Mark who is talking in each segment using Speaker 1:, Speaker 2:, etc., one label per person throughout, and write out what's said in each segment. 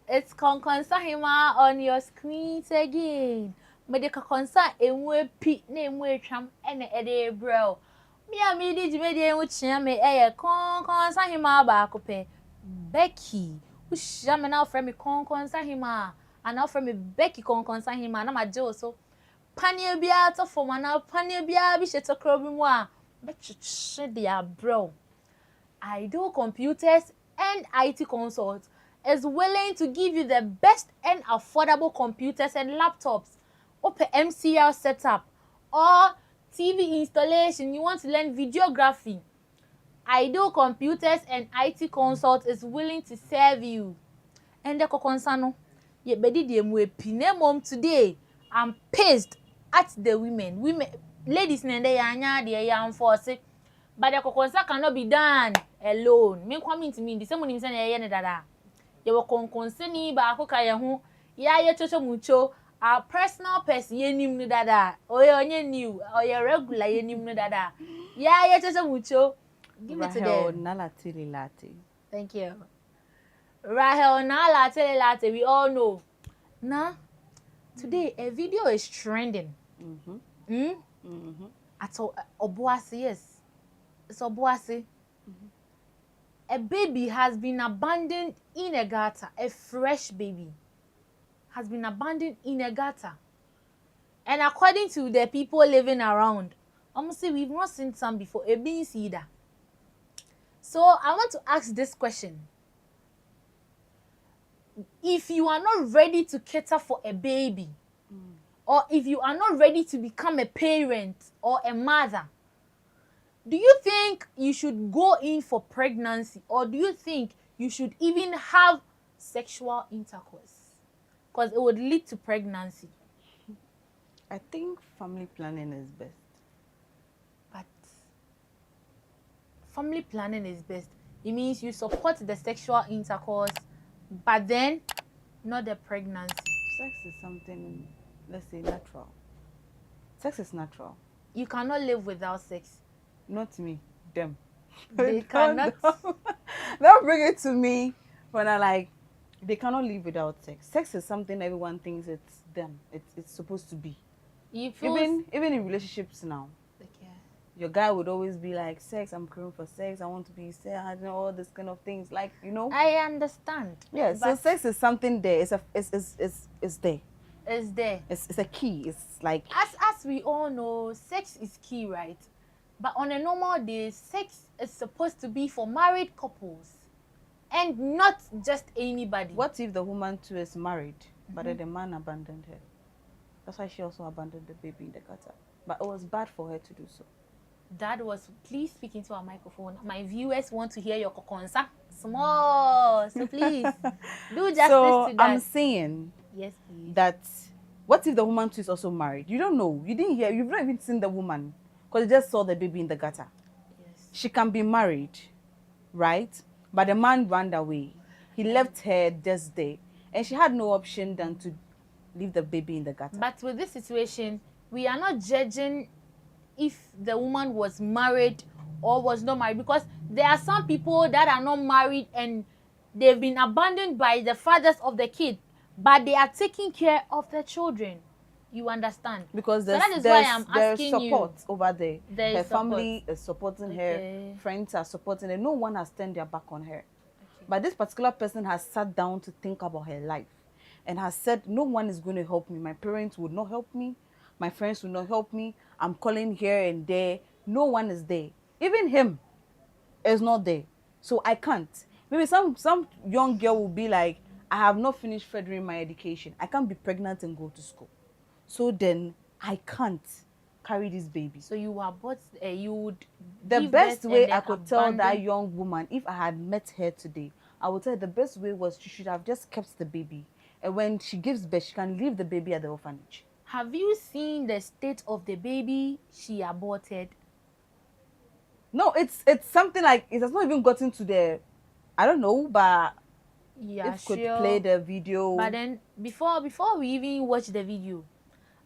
Speaker 1: It's Konkonsa Hima on your screens again. Medical concern and we pit name we tram and a bro. Me a midi media which me a Konkonsa Hima bacope. Becky, who shaman out from me Konkonsa Hima, and now from me Becky Konkonsa Hima, and I'm a Joe so. Panya biata for one now, Panya bia be shit a crobby but dia bro. I do computers and IT consults is willing to give you the best and affordable computers and laptops. Open MCL setup or TV installation. You want to learn videography. I do computers and IT consult is willing to serve you. And the kokonsano, ye bedi de mwe pine mom today. I'm pissed at the women. Ladies nende yanya de ya enforce. But the kokonsa cannot be done alone. Me coming to me, the same when say ye ne dada. Ye wo konkonsa ni ba ko ka ye ho. Ya ye chocho mucho. Our personal person ye nim no dada. Oye onye new, oye regular ye nim no dada. Ya ye chocho mucho. Give it to them. Thank you. Rahel na latte, we all know. Now, today a video is trending. At Obuasi, yes. It's Obuasi. A baby has been abandoned in a gutter. A fresh baby has been abandoned in a gutter. And according to the people living around, honestly, we've not seen some before. A being either. So I want to ask this question. If you are not ready to cater for a baby, or if you are not ready to become a parent or a mother, do you think you should go in for pregnancy, or do you think you should even have sexual intercourse? Because it would lead to pregnancy.
Speaker 2: I think family planning is best.
Speaker 1: But family planning is best. It means you support the sexual intercourse, but then not the pregnancy.
Speaker 2: Sex is something, let's say, natural. Sex is natural.
Speaker 1: You cannot live without sex.
Speaker 2: Not me, them.
Speaker 1: They cannot.
Speaker 2: They'll bring it to me when I like, they cannot live without sex. Sex is something everyone thinks it's them. It's supposed to be. Even in relationships now.
Speaker 1: Okay.
Speaker 2: Your guy would always be like, sex, I'm craving for sex, I want to be sad, and all this kind of things. Like, you know.
Speaker 1: I understand.
Speaker 2: Yeah, so sex is something there. It's there.
Speaker 1: It's there.
Speaker 2: It's a key. It's like
Speaker 1: as we all know, sex is key, right? But on a normal day, sex is supposed to be for married couples and not just anybody.
Speaker 2: What if the woman too is married, but then the man abandoned her? That's why she also abandoned the baby in the gutter. But it was bad for her to do so.
Speaker 1: That was, please speak into our microphone. My viewers want to hear your kokonsa. Small. So please, do justice to that.
Speaker 2: I'm saying,
Speaker 1: yes, please,
Speaker 2: that what if the woman too is also married? You don't know. You didn't hear. You've not even seen the woman. Because you just saw the baby in the gutter.
Speaker 1: Yes.
Speaker 2: She can be married, right? But the man ran away. He left her just there. And she had no option than to leave the baby in the gutter.
Speaker 1: But with this situation, we are not judging if the woman was married or was not married. Because there are some people that are not married and they've been abandoned by the fathers of the kid. But they are taking care of their children. You understand?
Speaker 2: Because
Speaker 1: so that is why I'm asking
Speaker 2: support over there. Her
Speaker 1: support.
Speaker 2: Family is supporting her. Friends are supporting her. No one has turned their back on her. Okay. But this particular person has sat down to think about her life and has said, no one is going to help me. My parents would not help me. My friends would not help me. I'm calling here and there. No one is there. Even him is not there. So I can't. Maybe some young girl will be like, I have not finished furthering my education. I can't be pregnant and go to school. So then I can't carry this baby.
Speaker 1: So you are both, you would.
Speaker 2: The best way I could tell that young woman, if I had met her today, I would tell her the best way was she should have just kept the baby. And when she gives birth, she can leave the baby at the orphanage.
Speaker 1: Have you seen the state of the baby she aborted?
Speaker 2: No, it's something like, it has not even gotten to the, I don't know, but
Speaker 1: yeah,
Speaker 2: if could play the video.
Speaker 1: But then before we even watch the video,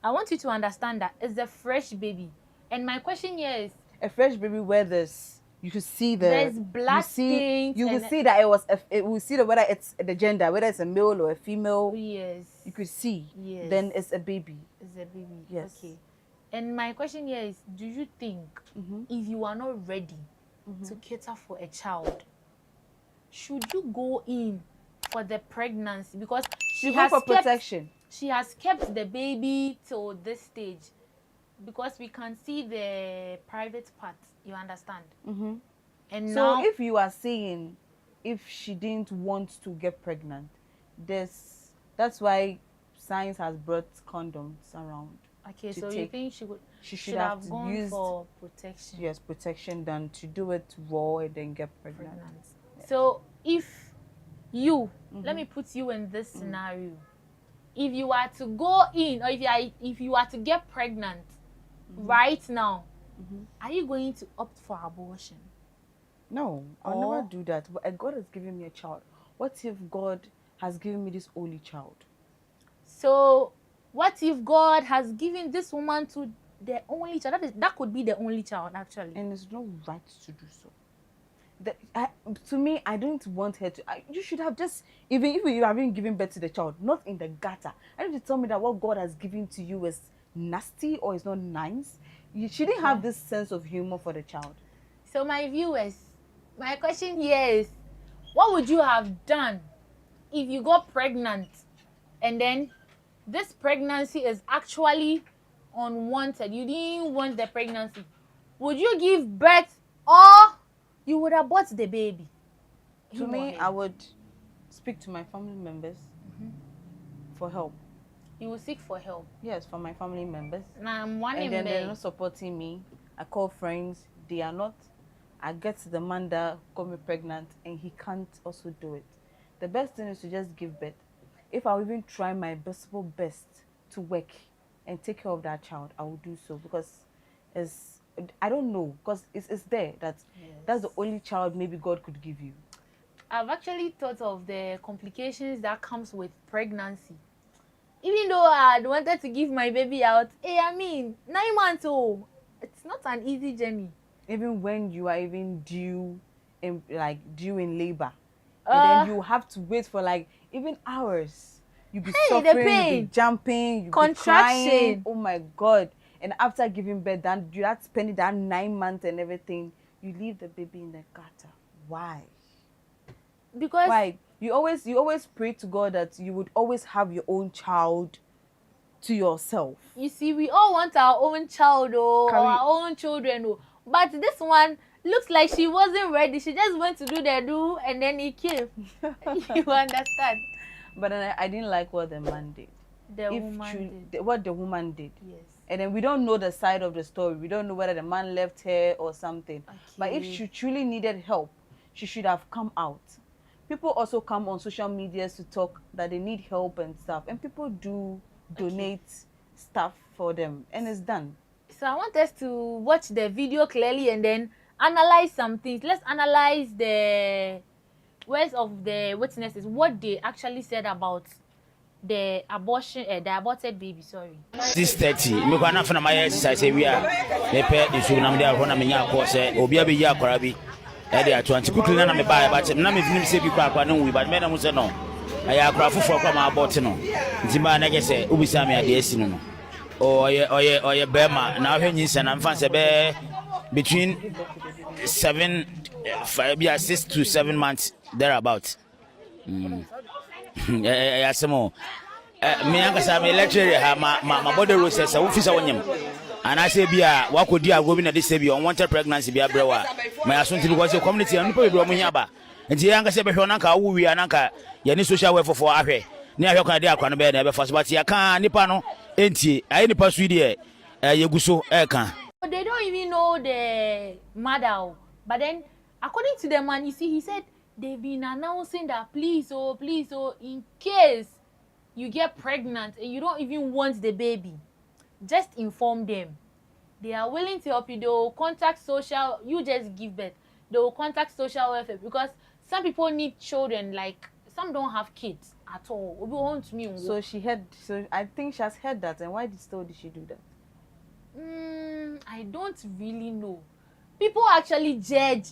Speaker 1: I want you to understand that it's a fresh baby. And my question here is,
Speaker 2: a fresh baby where there's You could see
Speaker 1: there's blood stains.
Speaker 2: You could see that it will see whether it's the gender, whether it's a male or a female.
Speaker 1: Yes.
Speaker 2: You could see.
Speaker 1: Yes.
Speaker 2: Then it's a baby.
Speaker 1: It's a baby.
Speaker 2: Yes.
Speaker 1: Okay. And my question here is, do you think if you are not ready to cater for a child, should you go in for the pregnancy? Because she has
Speaker 2: for protection.
Speaker 1: She has kept the baby till this stage because we can see the private part. You understand? And
Speaker 2: so
Speaker 1: now,
Speaker 2: if you are saying if she didn't want to get pregnant, that's why science has brought condoms around.
Speaker 1: Okay, so you think she should have gone
Speaker 2: used,
Speaker 1: for protection?
Speaker 2: Yes, protection than to do it raw and then get pregnant.
Speaker 1: Yeah. So if you, let me put you in this scenario. If you are to go in, or if you are to get pregnant right now, are you going to opt for abortion?
Speaker 2: No, I'll never do that. But God has given me a child. What if God has given me this only child?
Speaker 1: So what if God has given this woman to the only child? That could be the only child, actually.
Speaker 2: And there's no right to do so. To me, I don't want her to. You should have just, even if you haven't given birth to the child, not in the gutter. I need to tell me that what God has given to you is nasty or is not nice. You shouldn't have this sense of humor for the child.
Speaker 1: So my viewers, my question here is, what would you have done if you got pregnant and then this pregnancy is actually unwanted? You didn't want the pregnancy. Would you give birth or you would abort the baby?
Speaker 2: To me, I would speak to my family members for help.
Speaker 1: You will seek for help?
Speaker 2: Yes, for my family members.
Speaker 1: Now, and
Speaker 2: then they're not supporting me. I call friends. They are not. I get to the man that got me pregnant and he can't also do it. The best thing is to just give birth. If I even try my best to work and take care of that child, I will do so, because I don't know, because it's there that that's the only child maybe God could give you.
Speaker 1: I've actually thought of the complications that comes with pregnancy. Even though I wanted to give my baby out, I mean, 9 months old, it's not an easy journey. Even
Speaker 2: when you are even due in labor, and then you have to wait for like even hours. You be suffering, you be jumping, you be crying. Oh my God! And after giving birth, then you have to spend that 9 months and everything. You leave the baby in the gutter. Why?
Speaker 1: Because
Speaker 2: why? You always pray to God that you would always have your own child to yourself.
Speaker 1: You see, we all want our own child, our own children, but this one looks like she wasn't ready. She just went to do the do and then he came. You understand?
Speaker 2: But then I didn't like what the man did. What the woman did.
Speaker 1: Yes.
Speaker 2: And then we don't know the side of the story. We don't know whether the man left her or something. Okay. But if she truly needed help, she should have come out. People also come on social media to talk that they need help and stuff. And people do donate stuff for them. And it's done.
Speaker 1: So I want us to watch the video clearly and then analyze some things. Let's analyze the words of the witnesses, what they actually said about the abortion, the aborted baby. Sorry.
Speaker 3: 6:30. Me kwa na fana my exercise we are. Me pe isu na me dey akọ na me nya akọ se obi abeyi akwara bi. E dey atu quickly na me buy but na me finish say bi kwa akwa na wi but me na mu say no. Aya akwara foforo kwa ma abort no. Nti ma na ge say obisa me ade asi no no. Oye bema na ahwe nyinsa na mfa se be between 6 to 7 months thereabout. Yasemo me ankasa me lecture ha ma body process a officer wonyem ana say bia wakodi agobi na de say bia unwanted pregnancy bia brewa ma asonti because the community anu pe do mo hia ba nti ankasa be hwe na ka wo wi ananka ye ni social welfare for ahwe ni ahwe kan de akwa no be na be force but ya kan nipa no enti ayi nipa su de yeguso kan.
Speaker 1: They don't even know the mother, but then according to the man, you see, he said they've been announcing that please, in case you get pregnant and you don't even want the baby, just inform them. They are willing to help you. They will contact social, you just give birth. They will contact social welfare because some people need children, like some don't have kids at all.
Speaker 2: So I think she has heard that, and why did she do that?
Speaker 1: I don't really know. people actually judge.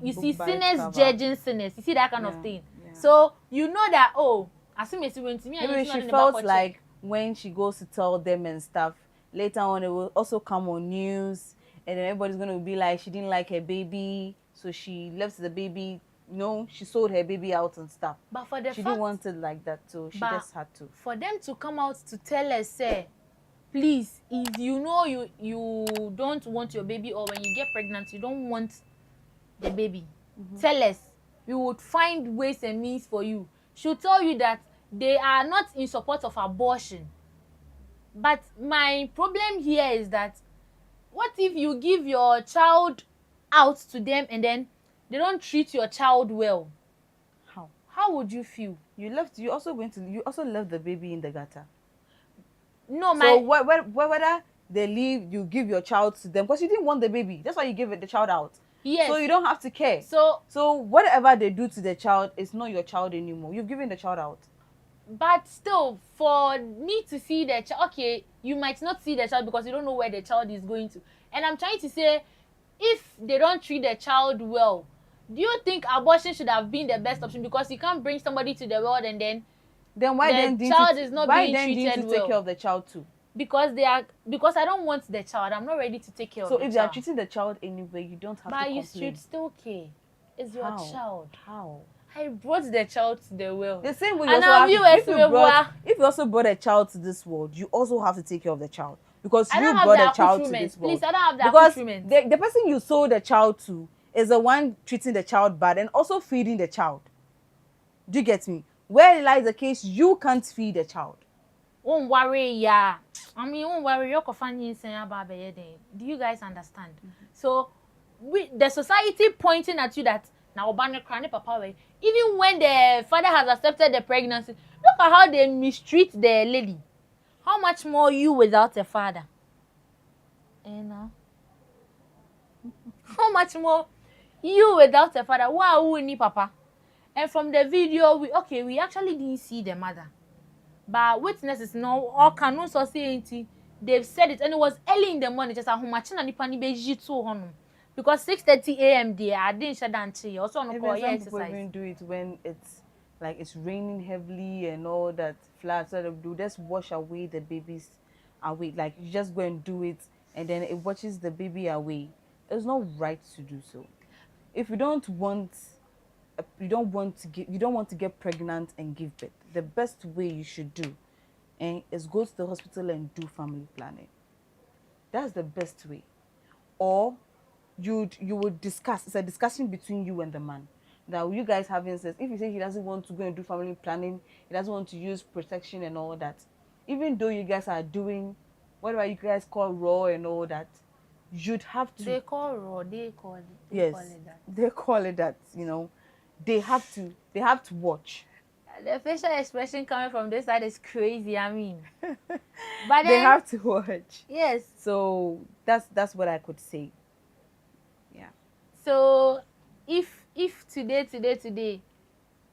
Speaker 1: You see, sinners judging sinners. You see that kind of thing.
Speaker 2: Yeah.
Speaker 1: So you know that, oh, as soon as you went to me,
Speaker 2: maybe she felt like when she goes to tell them and stuff, later on it will also come on news, and then everybody's going to be like, she didn't like her baby, so she left the baby. No, she sold her baby out and stuff.
Speaker 1: But for the
Speaker 2: she didn't want it like that, so she just had to.
Speaker 1: For them to come out to tell us, say, please, if you know you don't want your baby, or when you get pregnant you don't want the baby, tell us. We would find ways and means for you. She'll tell you that they are not in support of abortion. But my problem here is that, what if you give your child out to them and then they don't treat your child well? How would you feel? You also left the baby in the gutter. No, so whether they leave, you give your child to them because you didn't want the baby. That's why you gave the child out. Yes. So you don't have to care. So whatever they do to the child, it's not your child anymore. You've given the child out. But still, for me to see the child, okay, you might not see the child because you don't know where the child is going to. And I'm trying to say, if they don't treat the child well, do you think abortion should have been the best option? Because you can't bring somebody to the world and then the child is not being treated well. Take care of the child too? Because I don't want the child. I'm not ready to take care of the child. So if they are treating the child anyway, you don't have to complain. But you should still care. It's your child. How? I brought the child to the world. The same way you if you also brought a child to this world, you also have to take care of the child. Because you brought a child to this world. Please, I don't have that accoutrement. Because the person you sold the child to is the one treating the child bad and also feeding the child. Do you get me? Where lies the case, you can't feed a child. Don't worry, yeah. Don't worry, you're do you guys understand? So, the society pointing at you that now papa, even when the father has accepted the pregnancy, look at how they mistreat the lady. How much more you without a father? How much more you without a father? Wow, we need papa. And from the video, we actually didn't see the mother. But witnesses know all canon society, they've said it, and it was early in the morning. Just because 6:30 a.m. there, I didn't shut down to you. Also, no call people even do it when it's raining heavily and all that floods. So they just wash away the babies away. Like you just go and do it, and then it washes the baby away. It's not right to do so. If you don't want to get pregnant and give birth, the best way you should do is go to the hospital and do family planning. That's the best way. Or you would discuss. It's a discussion between you and the man. That you guys having sex. If you say he doesn't want to go and do family planning, he doesn't want to use protection and all that, even though you guys are doing whatever you guys call raw and all that, you'd have to. They call raw. They call it that. They call it that. You know, they have to watch. The facial expression coming from this side is crazy. I mean, but then, they have to watch. Yes. So that's what I could say. Yeah. So if today,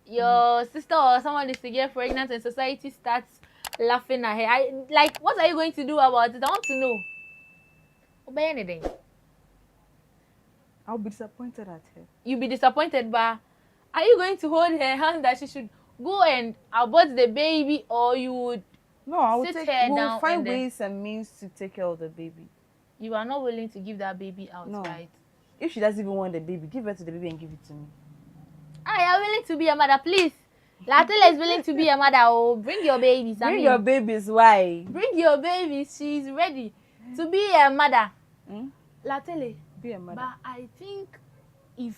Speaker 1: your sister or someone is to get pregnant and society starts laughing at her, what are you going to do about it? I want to know. Obey anything. I'll be disappointed at her. You'll be disappointed, but are you going to hold her hand that she should go and abort the baby, or you would we'll find ways and means to take care of the baby. You are not willing to give that baby out, right? If she doesn't even want the baby, give her to the baby and give it to me. I am willing to be a mother, please. Latela is willing to be a mother. Oh, bring your babies. Your babies, why? Bring your babies. She's ready to be a mother. Latele, be a mother. But I think if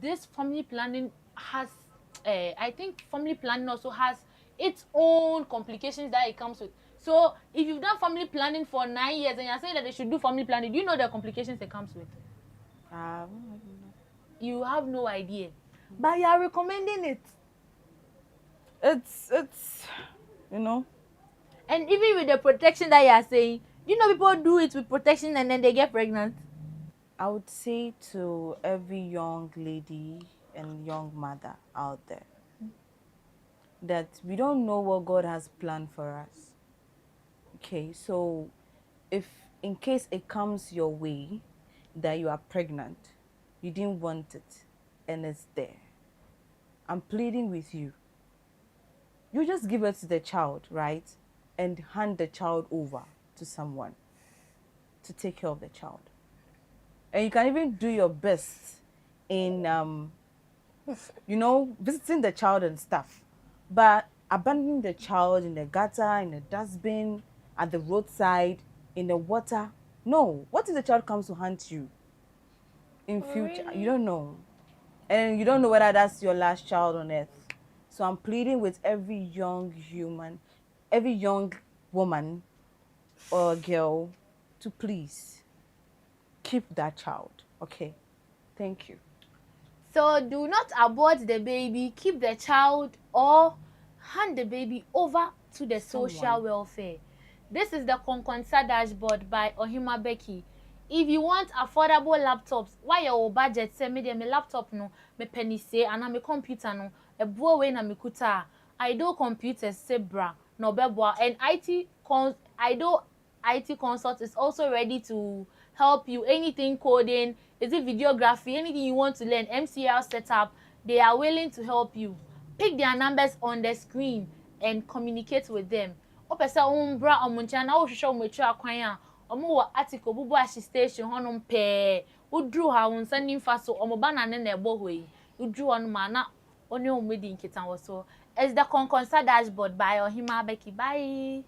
Speaker 1: this family planning has, I think family planning also has its own complications that it comes with. So if you've done family planning for 9 years and you're saying that they should do family planning, do you know the complications it comes with? You have no idea. But you are recommending it. It's you know. And even with the protection that you are saying, you know people do it with protection and then they get pregnant. I would say to every young lady and young mother out there that we don't know what God has planned for us. Okay, so if in case it comes your way,
Speaker 2: that you are pregnant. You didn't want it, and it's there. I'm pleading with you. You just give it to the child, right? And hand the child over to someone to take care of the child. And you can even do your best in, visiting the child and stuff. But abandoning the child in the gutter, in the dustbin, at the roadside, in the water, no. What if the child comes to haunt you in future?
Speaker 1: Really?
Speaker 2: You don't know. And you don't know whether that's your last child on earth. So I'm pleading with every young human, every young woman or girl to please keep that child. Okay? Thank you.
Speaker 1: So do not abort the baby, keep the child, or hand the baby over to the social welfare. This is the Konkonsa dashboard by Ohima Becky. If you want affordable laptops, why your budget say me laptop no, me penny say, and me computer no, a boy way na me kuta. I do computers say bra, no beboa, and IT consult is also ready to help you. Anything coding, is it videography, anything you want to learn, MCL setup, they are willing to help you. Pick their numbers on the screen and communicate with them. Opesa umbra omuncha na wo hwehwe omuchu akwan a omo wo article Obuasi station honom pe udru ha wonsa nimfa so omo ba na ne na ebo hoyi udru on ma na oni omedi nkitan wo so. As the Konkonsa dashboard by Ohima Becky. Bye.